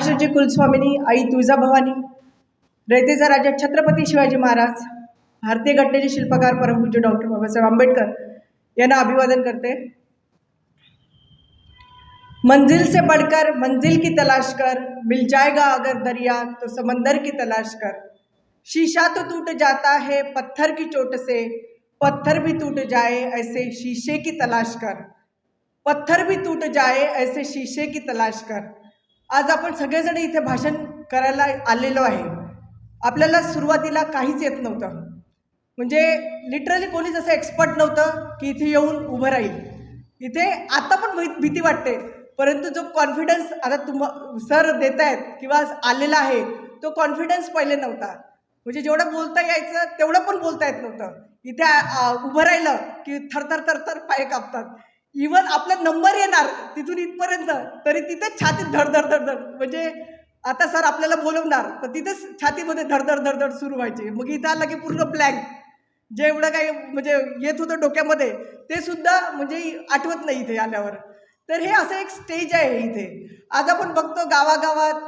महाराष्ट्राची कुलस्वामिनी आई तुळजाभवानी, रयतेचा राजा छत्रपती शिवाजी महाराज, भारतीय घटनेचे शिल्पकार परमपूज्य डॉक्टर बाबासाहेब आंबेडकर यांना अभिवादन करते। मंजिल से बढ़कर मंजिल की तलाश कर, मिल जाएगा अगर दरिया तो समंदर की तलाश कर। शीशा तो टूट जाता है पत्थर की चोट से, पत्थर भी टूट जाए ऐसे शीशे की तलाश कर। पत्थर भी टूट जाए ऐसे शीशे की तलाश कर। आज आपण सगळेजण इथे भाषण करायला आलेलो आहे। आपल्याला सुरुवातीला काहीच येत नव्हतं, म्हणजे लिटरली कोणीच असं एक्सपर्ट नव्हतं की इथे येऊन उभं राहील। इथे आता पण भीती वाटते, परंतु जो कॉन्फिडन्स आता सर देत आहेत किंवा आलेला आहे तो कॉन्फिडन्स पहिले नव्हता। म्हणजे जेवढं बोलता यायचं तेवढं पण बोलता येत नव्हतं। इथे उभं राहिलं की थरथर थरथर पाय कापतात। इवन आपला नंबर येणार तिथून इथपर्यंत तरी तिथेच छातीत धडधड धडधड, म्हणजे आता सर आपल्याला बोलवणार तर तिथेच छातीमध्ये धडधड धडधड सुरू व्हायची। मग इथं आलं की पूर्ण ब्लँक, जे एवढं काही म्हणजे येत होतं डोक्यामध्ये ते सुद्धा म्हणजे आठवत नाही इथे आल्यावर। तर हे असं एक स्टेज आहे इथे। आज आपण बघतो गावागावात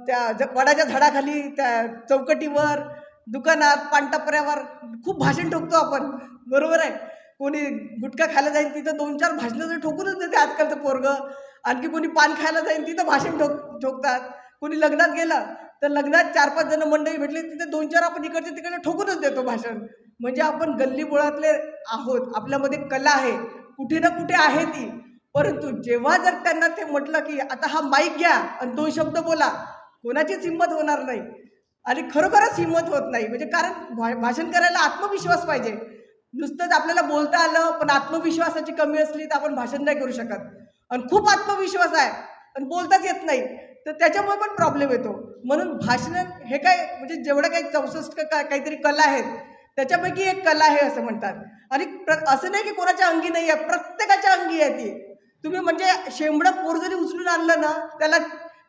त्या वडाच्या झाडाखाली, त्या चौकटीवर, दुकानात, पानटपऱ्यावर खूप भाषण ठोकतो आपण, बरोबर आहे। कोणी गुटखा खायला जाईल तिथं 2-4 भाषणं तर ठोकूनच देते आजकालचं पोरगं। आणखी कोणी पान खायला जाईल तिथं भाषण ठोकतात। कोणी लग्नात गेलं तर लग्नात 4-5 जण मंडळी भेटली तिथे 2-4 आपण इकडचे तिकडे ठोकूनच देतो भाषण। म्हणजे आपण गल्लीबोळातले आहोत, आपल्यामध्ये कला आहे, कुठे ना कुठे आहे ती। परंतु जेव्हा जर त्यांना ते म्हटलं की आता हा माईक घ्या आणि 2 शब्द बोला, कोणाचीच हिंमत होणार नाही आणि खरोखरच हिंमत होत नाही। म्हणजे कारण भाषण करायला आत्मविश्वास पाहिजे। नुसतंच आपल्याला बोलता आलं पण आत्मविश्वासाची कमी असली तर आपण भाषण नाही करू शकत। आणि खूप आत्मविश्वास आहे आणि बोलताच येत नाही तर त्याच्यामुळे पण प्रॉब्लेम येतो। म्हणून भाषण हे काय म्हणजे जेवढं काही 64 काहीतरी कला आहेत त्याच्यापैकी एक कला आहे असं म्हणतात। आणि असं नाही की कोणाच्या अंगी नाही आहे, प्रत्येकाच्या अंगी आहे ती। तुम्ही म्हणजे शेंबडं पोर जरी उचलून आणलं ना, त्याला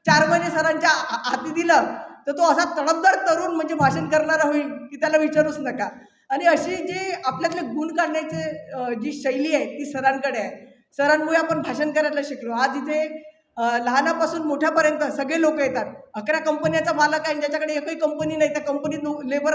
4 महिने सरांच्या हाती दिलं तर तो असा तडफदार तरुण म्हणजे भाषण करणारा होईल की त्याला विचारूच नका। आणि अशी जी आपल्यातले गुण काढण्याची जी शैली आहे ती सरांकडे आहे। सरांमुळे आपण भाषण करायला शिकलो। आज इथे लहानापासून मोठ्यापर्यंत सगळे लोक येतात। 11 कंपन्याचा मालक आहे, ज्याच्याकडे एकही कंपनी नाही, त्या कंपनीत लेबर